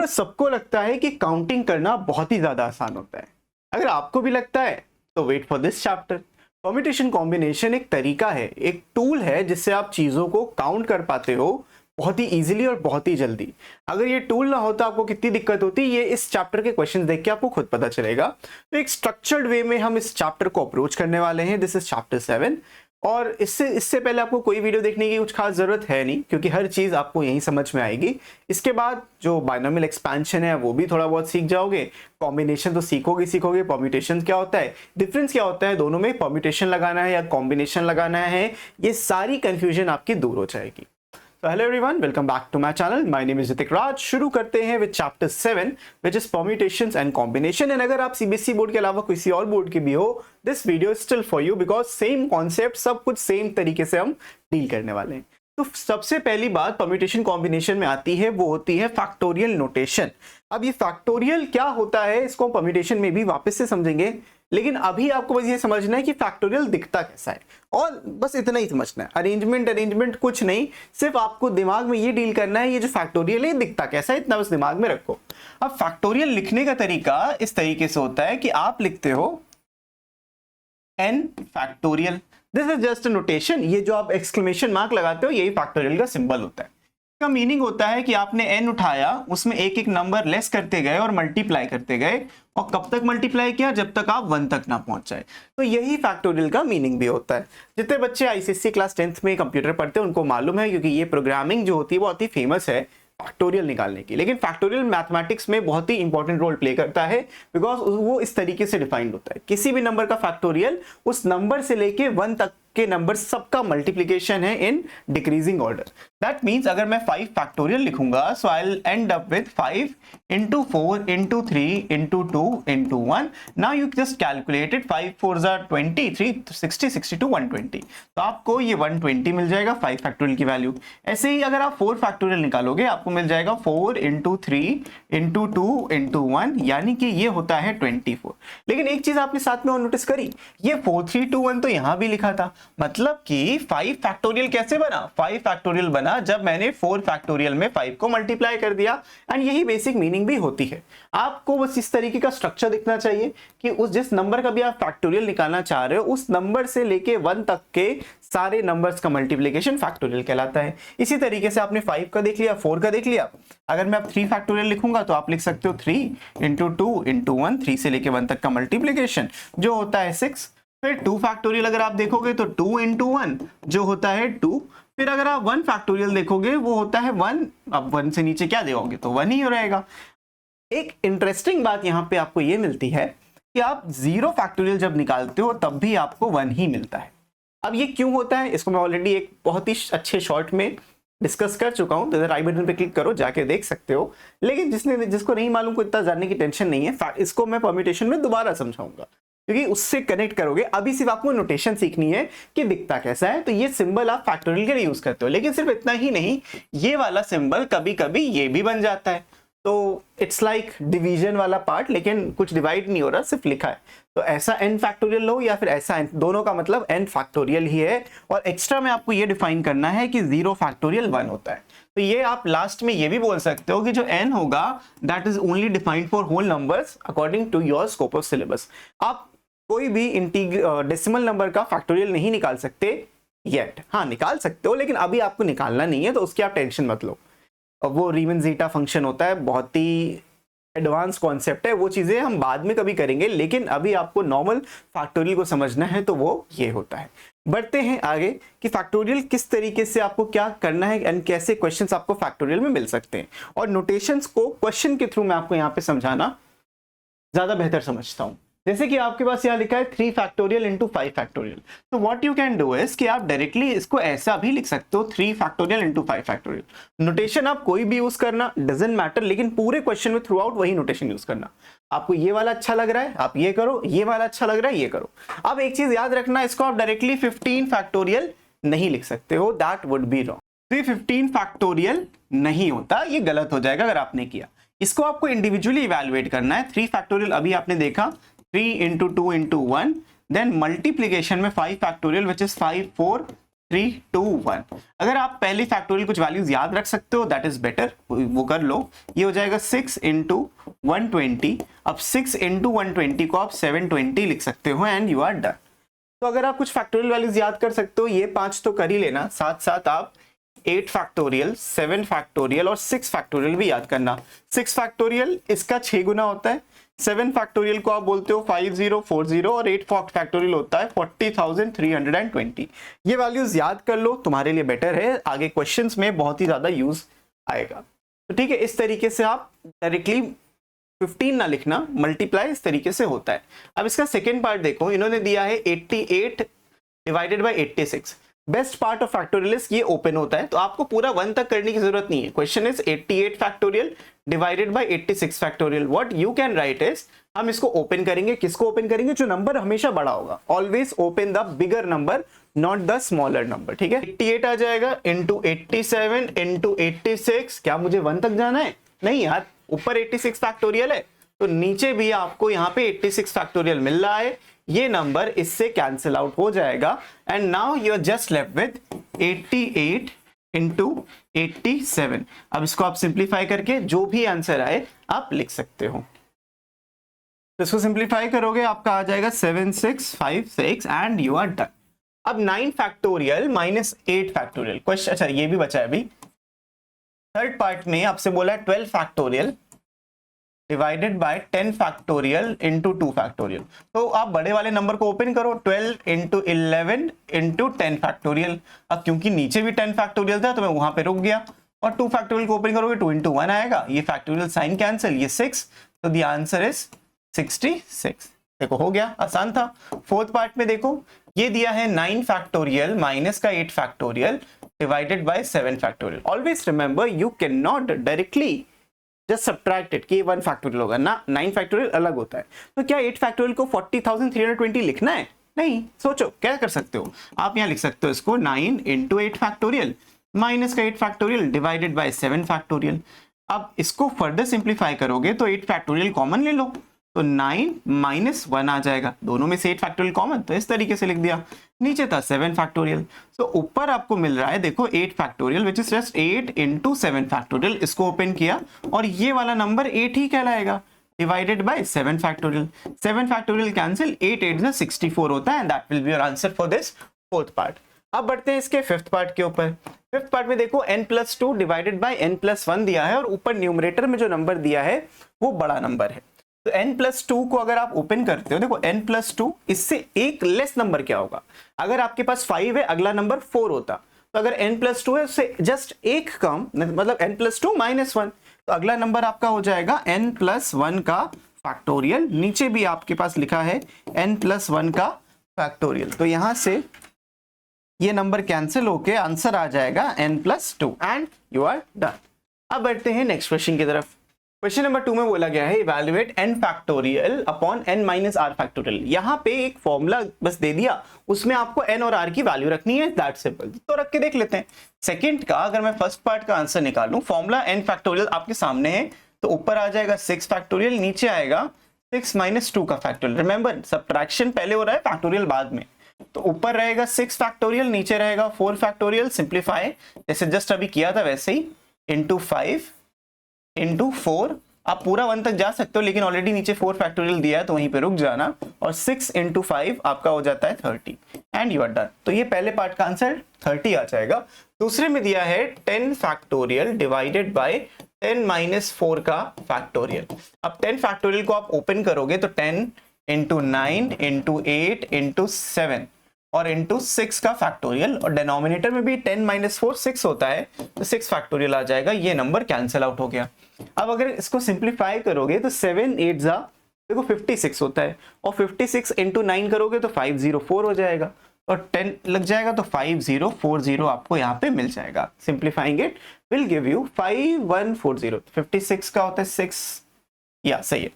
सबको लगता है कि काउंटिंग करना बहुत ही ज्यादा आसान होता है। अगर आपको भी लगता है तो wait for this chapter. Permutation combination एक तरीका है, एक टूल है जिससे आप चीजों को काउंट कर पाते हो बहुत ही इजीली और बहुत ही जल्दी। अगर ये टूल ना होता आपको कितनी दिक्कत होती, ये इस चैप्टर के क्वेश्चन देख के आपको खुद पता चलेगा। तो एक स्ट्रक्चर्ड वे में हम इस चैप्टर को अप्रोच करने वाले हैं। दिस इज चैप्टर 7 और इससे पहले आपको कोई वीडियो देखने की कुछ खास जरूरत है नहीं, क्योंकि हर चीज आपको यहीं समझ में आएगी। इसके बाद जो बाइनोमियल एक्सपेंशन है वो भी थोड़ा बहुत सीख जाओगे, कॉम्बिनेशन तो सीखोगे, परम्यूटेशन क्या होता है, डिफरेंस क्या होता है दोनों में, परम्यूटेशन लगाना है या कॉम्बिनेशन लगाना है, ये सारी कंफ्यूजन आपकी दूर हो जाएगी। तो hello everyone, welcome back to my channel. My name is Hritik Raj. शुरू करते हैं with chapter 7 which is permutations and combination. And अगर आप सीबीएसई बोर्ड के अलावा किसी और बोर्ड के भी हो, this video is still for you because same concept, सब कुछ सेम तरीके से हम डील करने वाले हैं। तो सबसे पहली बात परम्यूटेशन कॉम्बिनेशन में आती है, वो होती है फैक्टोरियल नोटेशन। अब ये फैक्टोरियल क्या होता है इसको हम परम्यूटेशन में भी वापस से समझेंगे, लेकिन अभी आपको बस ये समझना है कि फैक्टोरियल दिखता कैसा है और बस इतना ही समझना है। अरेंजमेंट कुछ नहीं, सिर्फ आपको दिमाग में ये डील करना है ये जो फैक्टोरियल है दिखता कैसा है, इतना बस दिमाग में रखो। अब फैक्टोरियल लिखने का तरीका इस तरीके से होता है कि आप लिखते हो n factorial. This is just a notation. ये जो आप एक्सक्लेमेशन मार्क लगाते हो यही फैक्टोरियल का सिंबल होता है। इसका मीनिंग होता है कि आपने n उठाया, उसमें एक एक नंबर लेस करते गए और मल्टीप्लाई करते गए, और कब तक मल्टीप्लाई किया, जब तक आप 1 तक ना पहुंच जाए। तो यही फैक्टोरियल का मीनिंग भी होता है। जितने बच्चे आईसीएसई क्लास 10th में कंप्यूटर पढ़ते हैं उनको मालूम है, क्योंकि ये प्रोग्रामिंग जो होती है बहुत ही फेमस है फैक्टोरियल निकालने की। लेकिन फैक्टोरियल मैथमेटिक्स में बहुत ही इंपॉर्टेंट रोल प्ले करता है, बिकॉज वो इस तरीके से डिफाइंड होता है। किसी भी नंबर का फैक्टोरियल उस नंबर से लेके 1 तक के नंबर सबका मल्टीप्लिकेशन है in decreasing order. That means अगर मैं 5 फैक्टोरियल लिखूंगा, so I will end up with 5 into 4 into 3 into 2 into 1. Now you just calculate it. 5 4s are 20, 3 60, 62, 120. तो आपको ये 120 मिल जाएगा 5 फैक्टोरियल की वैल्यू। ऐसे ही अगर आप 4 फैक्टोरियल निकालोगे आपको मिल जाएगा 4 into 3 into 2 into 1, यानी कि ये होता है 24। लेकिन एक चीज आपने साथ में और नोटिस करी, ये 4 3 2 1 तो यहां भी लिखा था, मतलब कि 5 फैक्टोरियल कैसे बना? 5 फैक्टोरियल बना जब मैंने 4 फैक्टोरियल में 5 को मल्टीप्लाई कर दिया। एंड यही बेसिक मीनिंग भी होती है। आपको बस इस तरीके का स्ट्रक्चर दिखना चाहिए कि उस जिस नंबर का भी आप फैक्टोरियल निकालना चाह रहे हो उस नंबर से लेके 1 तक के सारे नंबर्स का मल्टीप्लिकेशन फैक्टोरियल कहलाता है। इसी तरीके से आपने 5 का देख लिया, 4 का देख लिया। अगर मैं अब 3 फैक्टोरियल लिखूंगा तो आप लिख सकते हो 3 into 2 into 1, 3 से लेके 1 तक का मल्टीप्लिकेशन जो होता है 6। फिर 2 फैक्टोरियल अगर आप देखोगे तो 2 into 1 जो होता है 2। फिर अगर आप 1 फैक्टोरियल देखोगे वो होता है 1। अब 1 से नीचे क्या देखोगे तो 1 ही रहेगा। एक इंटरेस्टिंग बात यहां पे आपको ये मिलती है कि आप 0 फैक्टोरियल जब निकालते हो तब भी आपको 1 ही मिलता है। अब ये क्यों होता है इसको मैं ऑलरेडी एक बहुत ही अच्छे शॉर्ट में डिस्कस कर चुका हूं, तो राइट बटन पे क्लिक करो, जाके देख सकते हो। लेकिन जिसको नहीं मालूम को इतना जानने की टेंशन नहीं है, इसको मैं परम्यूटेशन में दोबारा समझाऊंगा क्योंकि उससे कनेक्ट करोगे। अभी सिर्फ आपको नोटेशन सीखनी है कि दिखता कैसा है। तो ये सिंबल आप फैक्टोरियल के लिए यूज करते हो, लेकिन सिर्फ इतना ही नहीं, ये वाला सिंबल कभी कभी ये भी बन जाता है। तो इट्स लाइक डिवीजन वाला पार्ट, लेकिन कुछ डिवाइड नहीं हो रहा, सिर्फ लिखा है। तो ऐसा n फैक्टोरियल लो या फिर ऐसा n, दोनों का मतलब n फैक्टोरियल ही है। और एक्स्ट्रा में आपको ये डिफाइन करना है कि 0 फैक्टोरियल 1 होता है। तो ये आप लास्ट में ये भी बोल सकते हो कि जो n होगा that is only defined for whole numbers according to your scope of syllabus. आप कोई भी डेसिमल नंबर का फैक्टोरियल नहीं निकाल सकते येट। हाँ निकाल सकते हो, लेकिन अभी आपको निकालना नहीं है, तो उसकी आप टेंशन मत लो। वो रीमन जीटा फंक्शन होता है, बहुत ही एडवांस कॉन्सेप्ट है, वो चीजें हम बाद में कभी करेंगे। लेकिन अभी आपको नॉर्मल फैक्टोरियल को समझना है तो वो ये होता है। बढ़ते हैं आगे कि फैक्टोरियल किस तरीके से आपको क्या करना है एंड कैसे क्वेश्चंस आपको फैक्टोरियल में मिल सकते हैं। और नोटेशंस को क्वेश्चन के थ्रू मैं आपको यहाँ पे समझाना ज्यादा बेहतर समझता हूँ। जैसे कि आपके पास यहाँ लिखा है 3 फैक्टोरियल into 5 फैक्टोरियल, तो what you can do is कि आप डायरेक्टली इसको ऐसा भी लिख सकते हो 3 फैक्टोरियल into 5 फैक्टोरियल। नोटेशन आप कोई भी यूज करना, डजंट मैटर, लेकिन पूरे क्वेश्चन में थ्रू आउट वही नोटेशन यूज करना। आपको ये वाला अच्छा लग रहा है आप ये करो, ये वाला अच्छा लग रहा है ये करो। अब एक चीज याद रखना, इसको आप डायरेक्टली 15 फैक्टोरियल नहीं लिख सकते हो, दैट वुड बी रॉन्ग। तो ये 15 फैक्टोरियल नहीं होता, ये गलत हो जाएगा अगर आपने किया। इसको आपको इंडिविजुअली इवैल्यूएट करना है। 3 फैक्टोरियल अभी आपने देखा 3 into 2 into 1, देन मल्टीप्लीकेशन में 5 फैक्टोरियल विच इज 5 4 3 2 1। अगर आप पहले फैक्टोरियल कुछ वैल्यूज याद रख सकते हो दैट इज बेटर, वो कर लो। ये हो जाएगा 6 इंटू 120। अब 6 इंटू 120 को आप 720 लिख सकते हो एंड यू आर डन। तो अगर आप कुछ फैक्टोरियल वैल्यूज याद कर सकते हो, ये 5 तो कर ही लेना, साथ साथ आप 8 फैक्टोरियल, 7 फैक्टोरियल और 6 फैक्टोरियल भी याद करना। 6 फैक्टोरियल इसका 6 गुना होता है, 7 फैक्टोरियल को आप बोलते हो 5040 और 8 फैक्टोरियल होता है 40,320। ये वैल्यूज याद कर लो, तुम्हारे लिए बेटर है, आगे क्वेश्चंस में बहुत ही ज्यादा यूज आएगा। तो ठीक है, इस तरीके से आप डायरेक्टली 15 ना लिखना, मल्टीप्लाई इस तरीके से होता है। अब इसका सेकेंड पार्ट देखो, इन्होंने दिया है 88 divided by 86। Best part of factorial ये ओपन होता है, तो आपको पूरा 1 तक करने की जरूरत नहीं है। Question is 88 factorial divided bye 86 factorial. What you can write is, हम इसको ओपन करेंगे, किसको ओपन करेंगे, जो नंबर हमेशा बड़ा होगा। Always open the bigger number, not the smaller number. ठीक है, 88 आ जाएगा इंटू 87 इंटू 86। क्या मुझे 1 तक जाना है? नहीं यार, ऊपर 86 फैक्टोरियल है तो नीचे भी आपको यहाँ पे 86 फैक्टोरियल मिल रहा है, ये नंबर इससे कैंसिल आउट हो जाएगा and now you are just left with 88 into 87। अब इसको आप सिंप्लीफाई करके जो भी आंसर आए आप लिख सकते हो। तो इसको सिंप्लीफाई करोगे आपका आ जाएगा 7656 एंड यू आर डन। अब 9 फैक्टोरियल माइनस 8 फैक्टोरियल क्वेश्चन, अच्छा ये भी बचा है अभी। थर्ड पार्ट में आपसे बोला है 12 factorial divided bye 10 factorial into 2 factorial. तो आप बड़े वाले नंबर को ओपन करो, 12 इंटू 11 इंटू 10 फैक्टोरियल। अब क्योंकि नीचे भी 10 फैक्टोरियल था तो मैं वहां पे रुक गया, और 2 फैक्टोरियल को ओपन करोगे 2 इंटू 1 आएगा, ये फैक्टोरियल साइन कैंसिल, ये 6, तो द आंसर इज 66। देखो हो गया, आसान था। फोर्थ पार्ट में देखो, ये दिया है 9 फैक्टोरियल माइनस का 8 factorial divided by 7 factorial. Always remember you can not directly just subtract कि 1 फैक्टोरियल होगा ना, 9 फैक्टोरियल अलग होता है। तो क्या 8 फैक्टोरियल को 40,320 लिखना है? नहीं, सोचो क्या कर सकते हो आप, यहाँ लिख सकते हो इसको 9 इंटू 8 फैक्टोरियल माइनस का 8 फैक्टोरियल डिवाइडेड बाय 7 फैक्टोरियल। अब इसको फर्दर सिंप्लीफाई करोगे तो 8 फैक्टोरियल कॉमन ले लो, तो 9 माइनस 1 आ जाएगा, दोनों में से 8 फैक्टोरियल कॉमन, तो इस तरीके से लिख दिया। नीचे था 7 फैक्टोरियल, तो ऊपर आपको मिल रहा है देखो 8 factorial which is just 8 into 7 factorial. इसको ओपन किया और ये वाला नंबर 8 ही कहलाएगा divided by 7 factorial. 7 factorial cancel, 8 8 से 64 होता है and that will be your answer for this fourth part. अब बढ़ते हैं इसके फिफ्थ पार्ट के ऊपर। फिफ्थ पार्ट में देखो n+2 डिवाइडेड बाय n+1 दिया है और ऊपर न्यूमरेटर में जो नंबर दिया है वो बड़ा नंबर है। तो n+2 को अगर आप ओपन करते हो, देखो n+2 इससे एक लेस नंबर क्या होगा, अगर आपके पास 5 है अगला नंबर 4 होता, तो अगर n+2 है उससे जस्ट एक कम, मतलब n+2 - 1, तो अगला नंबर आपका हो जाएगा n+1 का फैक्टोरियल। नीचे भी आपके पास लिखा है n+1 का फैक्टोरियल, तो यहां से ये नंबर कैंसिल होके आंसर आ जाएगा n+2 and you are done. अब बढ़ते हैं नेक्स्ट क्वेश्चन की तरफ। क्वेश्चन नंबर 2 में बोला गया है evaluate n factorial upon n minus r factorial. यहाँ पे एक फॉर्मूला बस दे दिया, उसमें आपको n और r की वैल्यू रखनी है, दैट सिंपल। तो रख के देख लेते हैं। सेकंड का अगर मैं फर्स्ट पार्ट का आंसर निकालूं, फॉर्मूला n फैक्टोरियल आपके सामने है, तो ऊपर आ जाएगा 6 फैक्टोरियल, नीचे आएगा 6 - 2 का फैक्टोरियल। रिमेंबर सब्ट्रैक्शन पहले हो रहा है, फैक्टोरियल बाद में। तो ऊपर रहेगा 6 फैक्टोरियल, नीचे रहेगा 4 फैक्टोरियल। सिंप्लीफाई जैसे जस्ट अभी किया था वैसे ही, इंटू 5 इंटू 4। आप पूरा 1 तक जा सकते हो, लेकिन ऑलरेडी नीचे 4 फैक्टोरियल दिया है तो वहीं पे रुक जाना, और 6 इंटू 5 आपका हो जाता है 30 एंड यू आर डन। तो ये पहले पार्ट का आंसर 30 आ जाएगा। दूसरे में दिया है 10 फैक्टोरियल डिवाइडेड बाय 10 - 4 का फैक्टोरियल। अब 10 फैक्टोरियल को आप ओपन करोगे तो 10 इंटू 9 इंटू 8 इंटू 7 और इंटू 6 का फैक्टोरियल, और डिनोमिनेटर में भी 10 - 4 6 होता है, तो 6 फैक्टोरियल आ जाएगा। ये नंबर कैंसिल आउट हो गया। अब अगर इसको सिंप्लीफाई करोगे तो 7 8 जा देखो 56 होता है, और 56 इंटू 9 करोगे तो 504 हो जाएगा, और 10 लग जाएगा तो 5040 आपको यहाँ पे मिल जाएगा। Simplifying it will give you 5140। 56 का होता है 6, या सही है,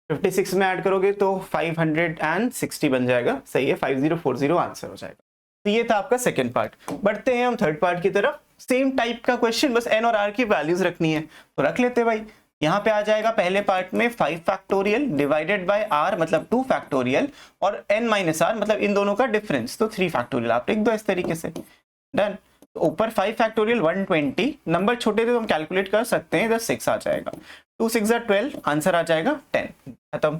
56 में ऐड करोगे तो 560 बन जाएगा, सही है, 5040 आंसर हो जाएगा। तो ये था आपका सेकंड पार्ट। बढ़ते हैं हम थर्ड पार्ट की तरफ। सेम टाइप का क्वेश्चन, बस n और r की वैल्यूज रखनी है, तो रख लेते हैं भाई। यहाँ पे आ जाएगा पहले पार्ट में 5 फैक्टोरियल डिवाइडेड बाय r मतलब 2 फैक्टोरियल और n माइनस r मतलब इन दोनों का डिफरेंस, तो 3 फैक्टोरियल आप लिख दो इस तरीके से। डन। तो ऊपर 5 फैक्टोरियल 120, नंबर छोटे थे तो हम कैलकुलेट कर सकते हैं, इधर 6 आ जाएगा, 2 6 12, आंसर आ जाएगा 10। खत्म।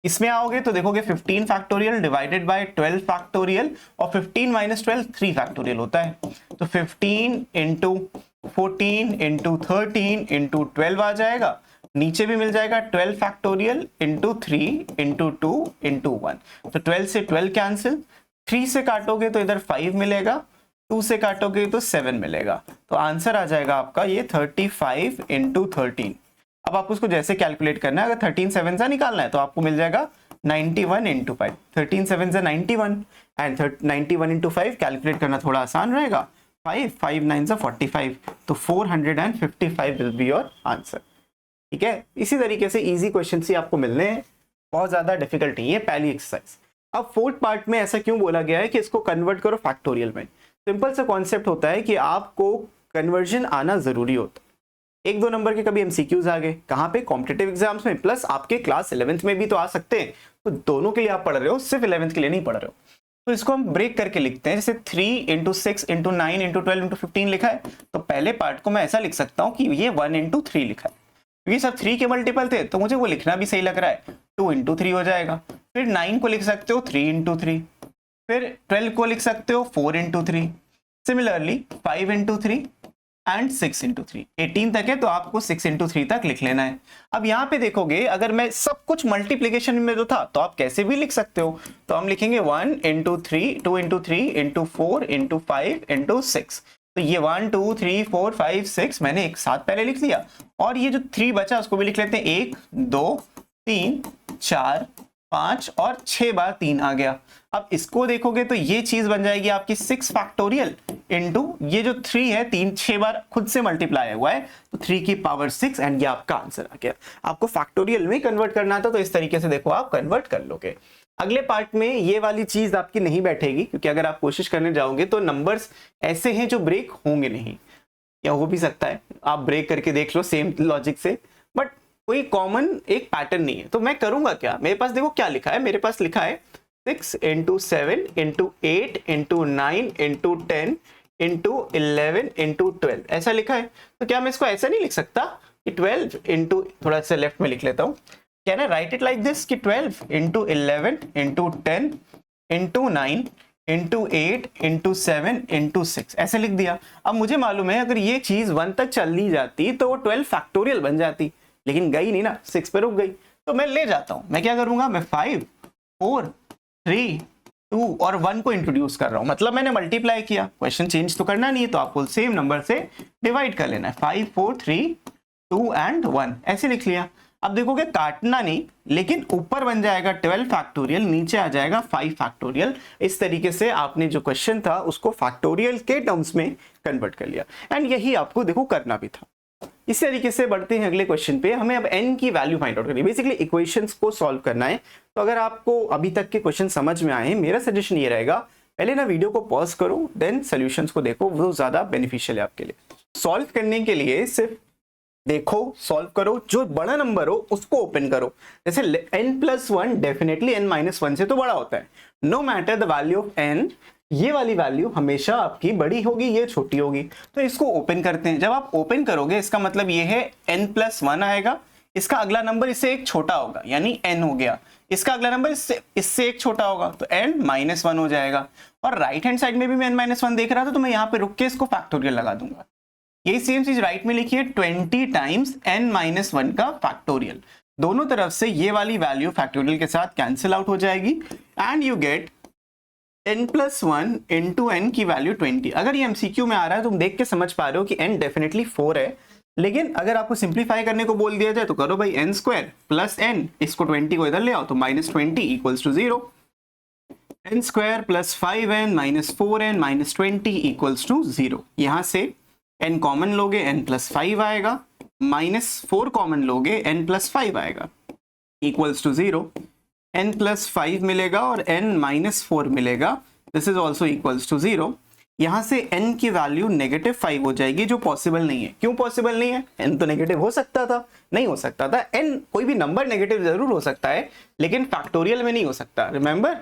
इसमें आओगे तो देखोगे 15 फैक्टोरियल डिवाइडेड बाय 12 फैक्टोरियल और 15 माइनस 12 3 फैक्टोरियल होता है, तो 15 इंटू 14 इंटू 13 इंटू 12 आ जाएगा। नीचे भी मिल जाएगा 12 फैक्टोरियल इंटू 3 इंटू 2 इंटू 1, तो 12 से 12 कैंसिल, 3 से काटोगे तो इधर 5 मिलेगा, 2 से काटोगे तो 7 मिलेगा, तो आंसर आ जाएगा आपका ये 35 इंटू 13। अब आपको उसको जैसे कैलकुलेट करना है, अगर 13 7 से निकालना है तो आपको मिल जाएगा 91 इंटू 5, 13 7 से 91 एंड 91 इंटू 5 कैलकुलेट करना थोड़ा आसान रहेगा, 5 5 9 से 45, तो 455 विल बी योर आंसर। ठीक है, इसी तरीके से इजी क्वेश्चन ही आपको मिलने हैं, बहुत ज्यादा डिफिकल्ट नहीं है पहली एक्सरसाइज। अब फोर्थ पार्ट में ऐसा क्यों बोला गया है कि इसको कन्वर्ट करो फैक्टोरियल में? सिंपल सा कॉन्सेप्ट होता है कि आपको कन्वर्जन आना जरूरी होता है। 1-2 नंबर के कभी एमसीक्यूज आ गए, कहाँ पे? कॉम्पिटिटिव एग्जाम्स में, प्लस आपके क्लास 11th में भी तो आ सकते हैं, तो दोनों के लिए आप पढ़ रहे हो, सिर्फ 11th के लिए नहीं पढ़ रहे हो। तो इसको हम ब्रेक करके लिखते हैं, जैसे 3 इंटू 6 इंटू 9 इंटू 12 इंटू 15 लिखा है, तो पहले पार्ट को मैं ऐसा लिख सकता हूँ कि ये 1 इंटू 3 लिखा है, क्योंकि सब 3 के मल्टीपल थे तो मुझे वो लिखना भी सही लग रहा है, 2 इंटू 3 हो जाएगा। फिर 9 को लिख सकते हो 3 इंटू 3, फिर 12 को लिख सकते हो 4 into 3, similarly 5 into 3 and 6 into 3, 18 तक है तो आपको 6 इंटू 3 तक लिख लेना है। अब यहाँ पे देखोगे अगर मैं सब कुछ मल्टीप्लीकेशन में जो था तो आप कैसे भी लिख सकते हो, तो हम लिखेंगे 1 into 3, 2 into 3 into 4 into 5 into 6, तो ये 1 2 3 4 5 6 मैंने एक साथ पहले लिख लिया, और ये जो 3 बचा उसको भी लिख लेते हैं, 1 2 3 4 5 और 6 बार 3 आ गया। अब इसको देखोगे तो ये चीज बन जाएगी आपकी 6 फैक्टोरियल इंटू ये जो 3 है, 3 6 बार खुद से मल्टीप्लाई हुआ है, तो 3 की पावर 6 एंड ये आपका आंसर आ गया। आपको फैक्टोरियल में कन्वर्ट करना था तो इस तरीके से देखो आप कन्वर्ट कर लोगे। अगले पार्ट में ये वाली चीज आपकी नहीं बैठेगी, क्योंकि अगर आप कोशिश करने जाओगे तो नंबर्स ऐसे हैं जो ब्रेक होंगे नहीं, या हो भी सकता है आप ब्रेक करके देख लो सेम लॉजिक से, बट कोई कॉमन एक पैटर्न नहीं है। तो मैं करूंगा क्या, मेरे पास देखो क्या लिखा है, मेरे पास लिखा है 6 into 7 into 8 into 9 into 10 into 11 into 12 ऐसा लिखा है। तो क्या मैं इसको ऐसा नहीं लिख सकता कि 12 इंटू, थोड़ा सा लेफ्ट में लिख लेता हूँ, can I right it like this कि 12 into 11 into 10 into 9 into 8 into 7 into 6 ऐसे लिख दिया। अब मुझे मालूम है अगर ये चीज 1 तक चलनी जाती तो वो 12 फैक्टोरियल बन जाती, लेकिन गई नहीं ना, 6 पे रुक गई। तो मैं ले जाता हूं, मैं क्या करूंगा, मैं 5 4 3 2 और 1 को इंट्रोड्यूस कर रहा हूं, मतलब मैंने मल्टीप्लाई किया, क्वेश्चन चेंज तो करना नहीं है, तो आपको सेम नंबर से डिवाइड कर लेना है, 5 4 3 2 एंड 1 ऐसे लिख लिया। अब देखोगे काटना नहीं, लेकिन ऊपर बन जाएगा 12 फैक्टोरियल, नीचे आ जाएगा 5 फैक्टोरियल। इस तरीके से आपने जो क्वेश्चन था उसको फैक्टोरियल के टर्म्स में कन्वर्ट कर लिया, एंड यही आपको देखो करना भी था। इस तरीके से बढ़ते हैं अगले क्वेश्चन पे। हमें अब n की वैल्यू फाइंड आउट करनी है, बेसिकली इक्वेशंस को सॉल्व करना है। तो अगर आपको अभी तक के क्वेश्चन समझ में आए, मेरा सजेशन ये रहेगा, पहले ना वीडियो को पॉज करो, देन सॉल्यूशंस को देखो, वो ज्यादा बेनिफिशियल है आपके लिए। सॉल्व करने के लिए सिर्फ देखो, सॉल्व करो, जो बड़ा नंबर हो उसको ओपन करो। जैसे n+1 डेफिनेटली n-1 से तो बड़ा होता है, no matter the value of n, ये वाली वैल्यू हमेशा आपकी बड़ी होगी, ये छोटी होगी। तो इसको ओपन करते हैं। जब आप ओपन करोगे इसका मतलब ये है n+1 आएगा, इसका अगला नंबर इससे एक छोटा होगा यानी n हो गया, इसका अगला नंबर इससे एक छोटा होगा तो n-1 हो जाएगा। और राइट हैंड साइड में भी मैं n-1 देख रहा था, तो मैं यहाँ पे रुक के इसको फैक्टोरियल लगा दूंगा। यही सेम चीज राइट में लिखिए, 20 टाइम्स n-1 का फैक्टोरियल। दोनों तरफ से ये वाली वैल्यू फैक्टोरियल के साथ कैंसिल आउट हो जाएगी and you get n+1 into n की वैल्यू 20। अगर ये MCQ में आ रहा है तो तुम देख के समझ पा रहे हो कि n डेफिनेटली 4 है, लेकिन अगर आपको सिंप्लीफाई करने को बोल दिया जाए तो करो भाई n² प्लस n, इसको 20 को इधर ले आओ तो -20 equals to 0, n² plus 5n minus 4n minus 20 equals to 0। यहाँ से n कॉमन लोगे n+5 आएगा, -4 कॉमन लोगे n+5 आएगा, इक्वल्स टू 0, n+5 मिलेगा और n-4 मिलेगा, this is also equals to 0। यहाँ से n की वैल्यू -5 हो जाएगी, जो पॉसिबल नहीं है। क्यों पॉसिबल नहीं है? n तो नेगेटिव हो सकता था, नहीं हो सकता था। n कोई भी नंबर नेगेटिव जरूर हो सकता है, लेकिन फैक्टोरियल में नहीं हो सकता। Remember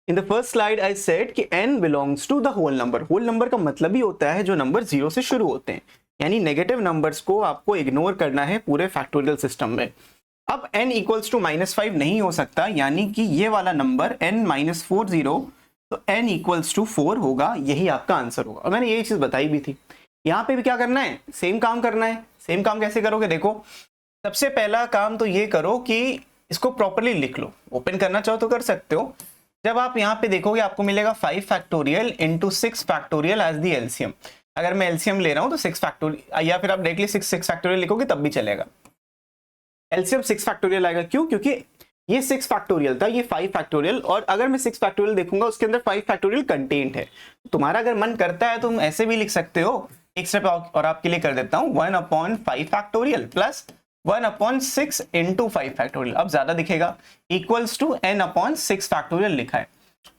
in the first slide I said कि n belongs to the whole number. Whole number का मतलब ही होता है जो नंबर 0 से शुरू होते हैं, यानी नेगेटिव नंबर्स को आपको इग्नोर करना है पूरे फैक्टोरियल सिस्टम में। अब n इक्वल्स टू -5 नहीं हो सकता, यानी कि ये वाला नंबर n-40, तो n इक्वल्स टू 4 होगा, यही आपका आंसर होगा। और मैंने यही चीज बताई भी थी। यहाँ पे भी क्या करना है? सेम काम करना है। सेम काम कैसे करोगे? देखो, सबसे पहला काम तो ये करो कि इसको प्रॉपरली लिख लो। ओपन करना चाहो तो कर सकते हो। जब आप यहाँ पे देखोगे आपको मिलेगा 5 factorial into 6 factorial as the LCM. अगर मैं एलसीएम ले रहा हूँ तो 6 फैक्टोरियल, या फिर आप डायरेक्टली 6 फैक्टोरियल लिखोगे तब भी चलेगा। एलसीएम 6 फैक्टोरियल आएगा। क्यों? क्योंकि ये 6 फैक्टोरियल था, ये 5 फैक्टोरियल, और अगर मैं 6 फैक्टोरियल देखूंगा उसके अंदर 5 फैक्टोरियल कंटेंट है। तुम्हारा अगर मन करता है तो तुम ऐसे भी लिख सकते हो। एक स्टेप और आपके लिए कर देता हूँ, 1/5 फैक्टोरियल प्लस 1/6 इंटू 5 फैक्टोरियल। अब ज्यादा दिखेगा, इक्वल्स टू n/6 फैक्टोरियल लिखा है।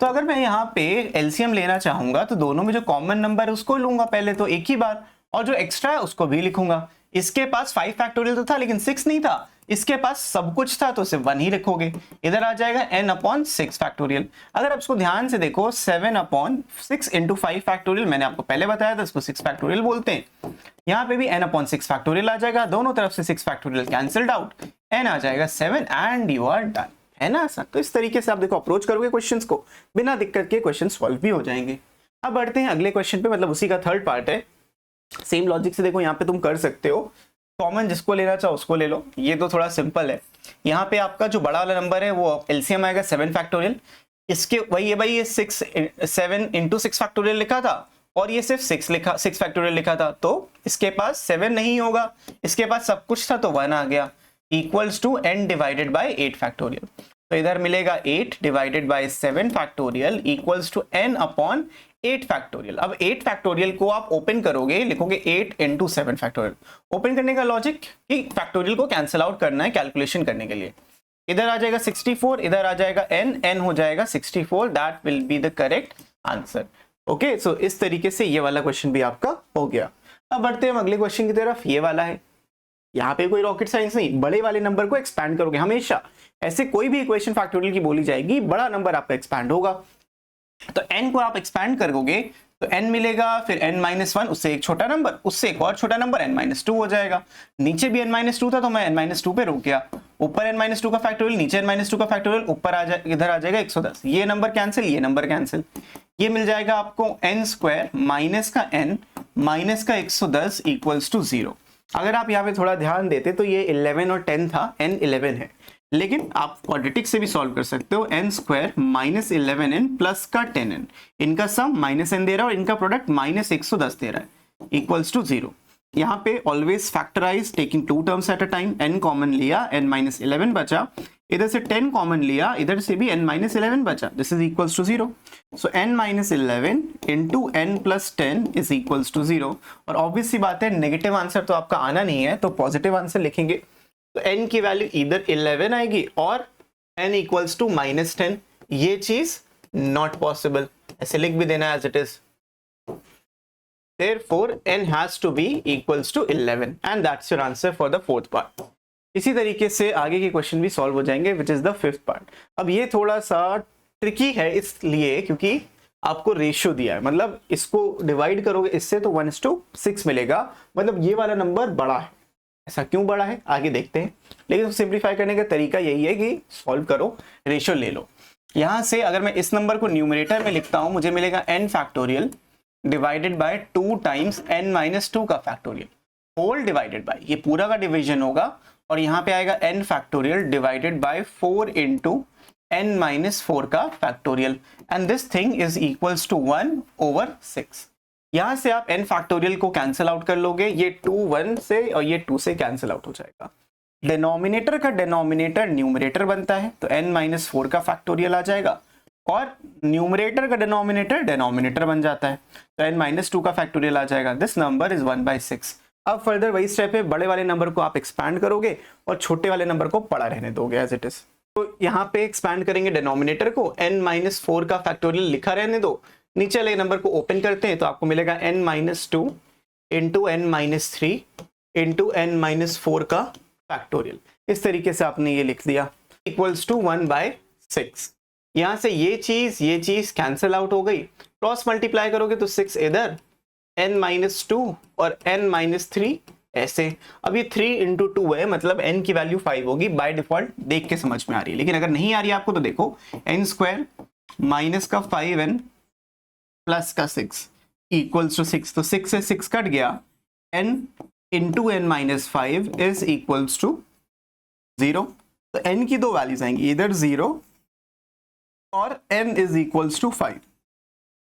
तो अगर मैं यहाँ पे एलसीएम लेना चाहूंगा तो दोनों में जो कॉमन नंबर है उसको लूंगा पहले तो एक ही बार, और जो एक्स्ट्रा है उसको भी लिखूंगा। इसके पास 5 फैक्टोरियल तो था लेकिन 6 नहीं था, इसके पास सब कुछ था तो सिर्फ 1 ही लिखोगे। इधर आ जाएगा n/6 फैक्टोरियल। अगर आप इसको ध्यान से देखो, 7/6 इंटू 5 फैक्टोरियल, मैंने आपको पहले बताया था इसको 6 फैक्टोरियल बोलते हैं। यहाँ पे भी n/6 फैक्टोरियल आ जाएगा, दोनों तरफ से 6 फैक्टोरियल कैंसल्ड आउट, n आ जाएगा 7 एंड यू आर डन। है ना सर? तो इस तरीके से आप देखो अप्रोच करोगे क्वेश्चंस को, बिना दिक्कत के क्वेश्चन सॉल्व भी हो जाएंगे। अब बढ़ते हैं अगले क्वेश्चन पे, मतलब उसी का थर्ड पार्ट है। सेम लॉजिक से देखो यहाँ पे तुम कर सकते हो, कॉमन जिसको लेना चाहो उसको ले लो। ये तो थोड़ा सिंपल है। यहाँ पे आपका जो बड़ा वाला नंबर है वो एलसीएम आएगा 7 फैक्टोरियल। इसके वही है भाई, ये 7 इंटू 6 फैक्टोरियल लिखा था और ये सिर्फ 6 फैक्टोरियल लिखा था, तो इसके पास 7 नहीं होगा, इसके पास सब कुछ था तो 1 आ गया, equals to n divided by 8 factorial. तो इधर मिलेगा 8 divided by 7 factorial equals to n/8 factorial. अब 8 फैक्टोरियल को आप ओपन करोगे, लिखोगे 8 इंटू 7 फैक्टोरियल। ओपन करने का लॉजिक कि फैक्टोरियल को कैंसिल आउट करना है कैलकुलेशन करने के लिए। इधर आ जाएगा 64, इधर आ जाएगा n हो जाएगा 64, that will be the correct answer. Okay, so इस तरीके से ये वाला क्वेश्चन भी आपका हो गया। अब बढ़ते हैं अगले क्वेश्चन की तरफ। ये वाला है, यहाँ पे कोई रॉकेट साइंस नहीं, बड़े वाले नंबर को एक्सपैंड करोगे। हमेशा ऐसे कोई भी इक्वेशन फैक्टोरियल की बोली जाएगी, बड़ा नंबर आपका एक्सपैंड होगा। तो n को आप एक्सपैंड करोगे तो n मिलेगा, फिर n-1, उससे एक छोटा नंबर, उससे एक और छोटा नंबर n-2 हो जाएगा। नीचे भी n-2 था तो मैं n-2 पे रुक गया। ऊपर n-2 का फैक्टोरियल, नीचे n-2 का फैक्टोरियल, ऊपर आ जाए, इधर आ जाएगा 110। ये नंबर कैंसिल, ये नंबर कैंसिल, ये मिल जाएगा आपको n² माइनस का n माइनस का 110 इक्वल्स टू 0। अगर आप यहाँ पे थोड़ा ध्यान देते तो ये 11 और 10 था, n 11 है, लेकिन आप क्वाड्रेटिक से भी सॉल्व कर सकते हो। n² माइनस 11n प्लस का 10n, इनका सम -n दे रहा है और इनका प्रोडक्ट -110 दे रहा है, इक्वल्स टू 0। यहाँ पे always factorise taking 2 terms at a time. n common लिया, n-11 बचा, इधर से 10 कॉमन लिया, इधर से भी n-11 बचा, this is equals to 0। So n-11 into n plus 10 is equals to 0। और ऑब्वियस सी बात है, नेगेटिव आंसर तो आपका आना नहीं है, तो पॉजिटिव आंसर लिखेंगे। तो n की वैल्यू इधर 11 आएगी और n इक्वल्स टू -10। ये चीज नॉट पॉसिबल, ऐसे लिख भी देना as it is. Therefore, n has to be equals to 11 and that's your answer for the fourth part. इसी तरीके से आगे के क्वेश्चन भी सॉल्व हो जाएंगे, which is the fifth part. अब ये थोड़ा सा ट्रिकी है इसलिए क्योंकि आपको रेशियो दिया है, मतलब इसको डिवाइड करोगे इससे तो 1:6 मिलेगा, मतलब ये वाला नंबर बड़ा है। ऐसा क्यों बड़ा है आगे देखते हैं, लेकिन सिंप्लीफाई करने का तरीका यही है कि सॉल्व करो, रेशियो ले लो। यहां से अगर मैं इस नंबर को न्यूमरेटर में लिखता हूं, मुझे मिलेगा n factorial divided bye 2 times n-2 का फैक्टोरियल होल डिवाइडेड बाय, ये पूरा का डिवीजन होगा, और यहाँ पे आएगा n factorial divided by 4 into n-4 का factorial, and this thing is equals to 1/6। यहां से आप n फैक्टोरियल को कैंसिल आउट कर लोगे, ये 2 1 से और ये 2 से कैंसिल आउट हो जाएगा। डिनोमिनेटर का डिनोमिनेटर न्यूमरेटर बनता है, तो n-4 का फैक्टोरियल आ जाएगा, और न्यूमरेटर का डिनोमिनेटर डिनोमिनेटर बन जाता है, तो n-2 का फैक्टोरियल आ जाएगा। This number is 1/6। अब फर्दर वही स्टेप है, बड़े वाले नंबर को आप एक्सपैंड करोगे और छोटे वाले नंबर को पड़ा रहने दोगे एज इट इज। तो यहाँ पे एक्सपैंड करेंगे डिनोमिनेटर को, n-4 का फैक्टोरियल लिखा रहने दो, नीचे वाले नंबर को ओपन करते हैं तो आपको मिलेगा n-2 into n-3 into n-4 का फैक्टोरियल। इस तरीके से आपने ये लिख दिया इक्वल्स टू 1/6। यहां से ये चीज कैंसिल आउट हो गई, क्रॉस मल्टीप्लाई करोगे तो 6 इधर, n-2 और n-3 ऐसे। अब ये 3 इंटू 2 है, मतलब n की वैल्यू 5 होगी बाय डिफॉल्ट, देख के समझ में आ रही है। लेकिन अगर नहीं आ रही है आपको तो देखो n² माइनस का 5n प्लस का 6 इक्वल्स टू 6, तो 6 से 6 कट गया, n into n-5 is equals to 0। तो n की दो वैल्यूज आएंगी, इधर 0 और n is equals to 5।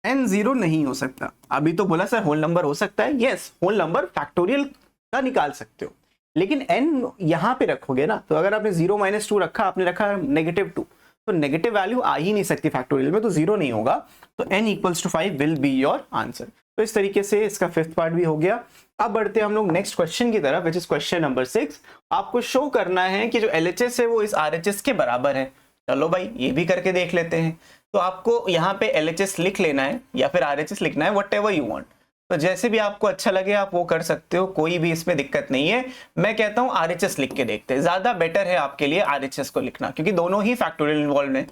n 0 नहीं हो सकता। अभी तो बोला सर होल नंबर हो सकता है, यस होल नंबर फैक्टोरियल का निकाल सकते हो, लेकिन n यहां पे रखोगे ना, तो अगर आपने 0-2 रखा, आपने रखा -2, तो नेगेटिव वैल्यू आ ही नहीं सकती फैक्टोरियल में, तो 0 नहीं होगा। तो n equals to 5 will be your answer. तो इस तरीके से इसका 5th पार्ट भी हो गया। अब बढ़ते हैं हम लोग नेक्स्ट क्वेश्चन की तरफ, विच इज क्वेश्चन नंबर 6। आपको शो करना है कि जो LHS है वो इस RHS के बराबर है। चलो भाई ये भी करके देख लेते हैं। तो आपको यहाँ पे LHS लिख लेना है या फिर RHS लिखना है, वट एवर यू वॉन्ट। तो जैसे भी आपको अच्छा लगे आप वो कर सकते हो, कोई भी इसमें दिक्कत नहीं है। मैं कहता हूँ RHS लिख के देखते हैं, ज्यादा बेटर है आपके लिए RHS को लिखना, क्योंकि दोनों ही फैक्टोरियल इन्वॉल्व है।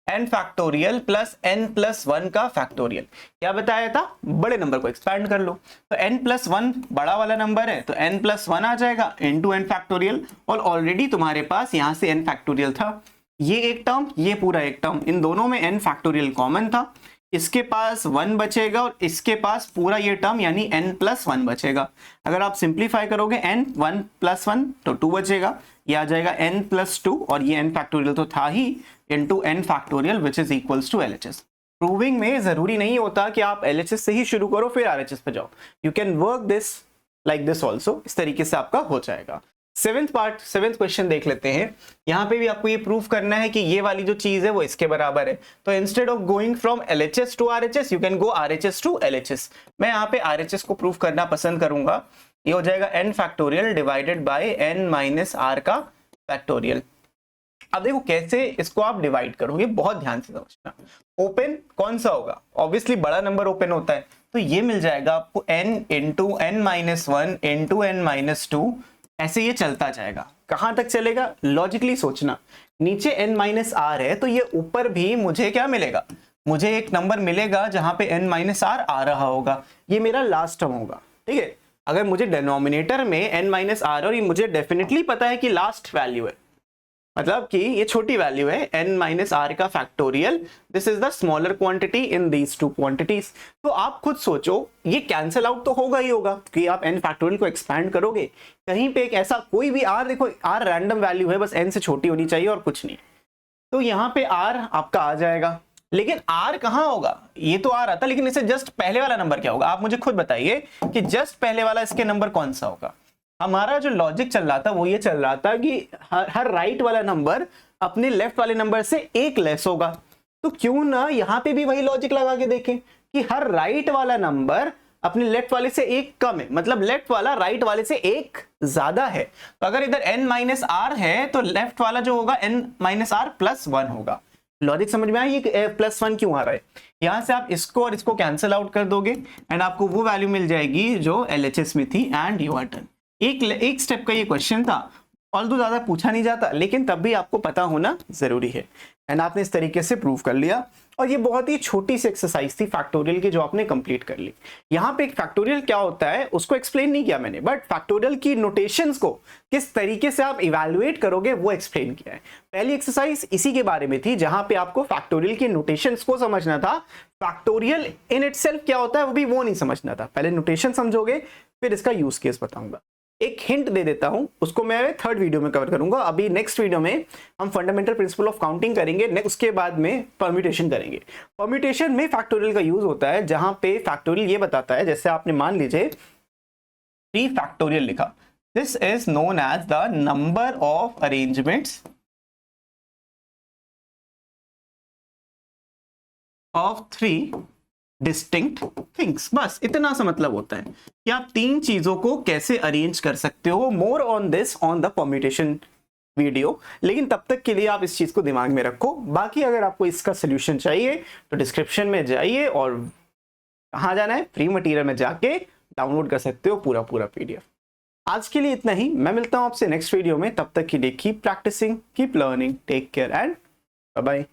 n फैक्टोरियल प्लस n+1 का फैक्टोरियल। क्या बताया था, बड़े नंबर को एक्सपैंड कर लो। तो n+1 बड़ा वाला नंबर है तो n+1 आ जाएगा इंटू n फैक्टोरियल, और ऑलरेडी तुम्हारे पास यहाँ से n फैक्टोरियल था, ये एक टर्म, ये पूरा एक टर्म, इन दोनों में n फैक्टोरियल कॉमन था। इसके पास 1 बचेगा और इसके पास पूरा ये टर्म यानी n+1 बचेगा। अगर आप सिंप्लीफाई करोगे n1+1 तो 2 बचेगा, ये आ जाएगा n+2 और ये n फैक्टोरियल तो था ही, into n factorial which is equals to LHS। Proving में जरूरी नहीं होता कि आप LHS से ही शुरू करो फिर RHS पे जाओ, you can work this like this also, इस तरीके से आपका हो जाएगा। 7th क्वेश्चन देख लेते हैं। यहाँ पे भी आपको ये प्रूफ करना है कि ये वाली जो चीज है वो इसके बराबर है। तो instead of going from LHS to RHS you can go RHS to LHS। मैं यहाँ पे RHS को प्रूफ करना पसंद करूंगा। ये हो जाएगा n factorial divided bye n-r का फैक्टोरियल। अब देखो कैसे इसको आप डिवाइड करोगे, बहुत ध्यान से समझना। ओपन कौन सा होगा, ऑब्वियसली बड़ा नंबर ओपन होता है, तो ये मिल जाएगा आपको n into n-1 into n-2, ऐसे ये चलता जाएगा। कहां तक चलेगा, लॉजिकली सोचना। नीचे n-r है तो ये ऊपर भी मुझे क्या मिलेगा, मुझे एक नंबर मिलेगा जहां पे n-r आ रहा होगा, ये मेरा लास्ट टर्म होगा। ठीक है, अगर मुझे डिनोमिनेटर में n-r और ये मुझे डेफिनेटली पता है कि लास्ट वैल्यू है, मतलब कि ये छोटी वैल्यू है n-r का factorial, this is the smaller quantity in these two quantities. तो आप खुद सोचो ये कैंसिल आउट तो होगा ही होगा, कि आप n फैक्टोरियल को एक्सपैंड करोगे कहीं पे एक ऐसा कोई भी r, देखो r रैंडम वैल्यू है, बस n से छोटी होनी चाहिए और कुछ नहीं। तो यहाँ पे r आपका आ जाएगा, लेकिन r कहाँ होगा, ये तो r आता, लेकिन इसे जस्ट पहले वाला नंबर क्या होगा, आप मुझे खुद बताइए कि जस्ट पहले वाला इसके नंबर कौन सा होगा। हमारा जो लॉजिक चल रहा था वो ये चल रहा था कि हर राइट वाला नंबर अपने लेफ्ट वाले नंबर से एक लेस होगा। तो क्यों ना यहाँ पे भी वही लॉजिक लगा के देखें कि हर राइट वाला नंबर अपने लेफ्ट वाले से एक कम है, मतलब लेफ्ट वाला राइट वाले से एक ज्यादा है। तो अगर इधर n-r है तो लेफ्ट वाला जो होगा n-r+1 होगा। लॉजिक समझ में आया, ये +1 क्यों आ रहा है। यहां से आप इसको और इसको कैंसिल आउट कर दोगे एंड आपको वो वैल्यू मिल जाएगी जो LHS में थी एंड यू आर डन। एक स्टेप का ये क्वेश्चन था, ऑल्दो ज्यादा पूछा नहीं जाता, लेकिन तब भी आपको पता होना जरूरी है एंड आपने इस तरीके से प्रूव कर लिया। और ये बहुत ही छोटी सी एक्सरसाइज थी फैक्टोरियल की जो आपने कंप्लीट कर ली। यहाँ पे एक फैक्टोरियल क्या होता है उसको एक्सप्लेन नहीं किया मैंने, बट फैक्टोरियल की नोटेशंस को किस तरीके से आप इवैल्यूएट करोगे वो एक्सप्लेन किया है। पहली एक्सरसाइज इसी के बारे में थी जहां पे आपको फैक्टोरियल की नोटेशंस को समझना था, फैक्टोरियल इन इटसेल्फ क्या होता है वो नहीं समझना था। पहले नोटेशन समझोगे फिर इसका यूज केस बताऊंगा। एक हिंट दे देता हूं, उसको मैं 3rd वीडियो में कवर करूंगा। अभी नेक्स्ट वीडियो में हम फंडामेंटल प्रिंसिपल ऑफ काउंटिंग करेंगे, उसके बाद में परम्यूटेशन करेंगे। परम्यूटेशन में फैक्टोरियल का यूज होता है जहां पे फैक्टोरियल ये बताता है, जैसे आपने मान लीजिए 3 फैक्टोरियल लिखा, this is known as the number of arrangements of 3 distinct things. बस इतना सा मतलब होता है कि आप 3 चीजों को कैसे अरेंज कर सकते हो। More on this on the permutation video, लेकिन तब तक के लिए आप इस चीज को दिमाग में रखो। बाकी अगर आपको इसका सोल्यूशन चाहिए तो डिस्क्रिप्शन में जाइए और कहाँ जाना है, फ्री मटेरियल में जाके डाउनलोड कर सकते हो पूरा PDF। आज के लिए इतना ही, मैं मिलता हूँ आपसे नेक्स्ट वीडियो में। तब तक के लिए keep practising, keep learning, take care and bye bye.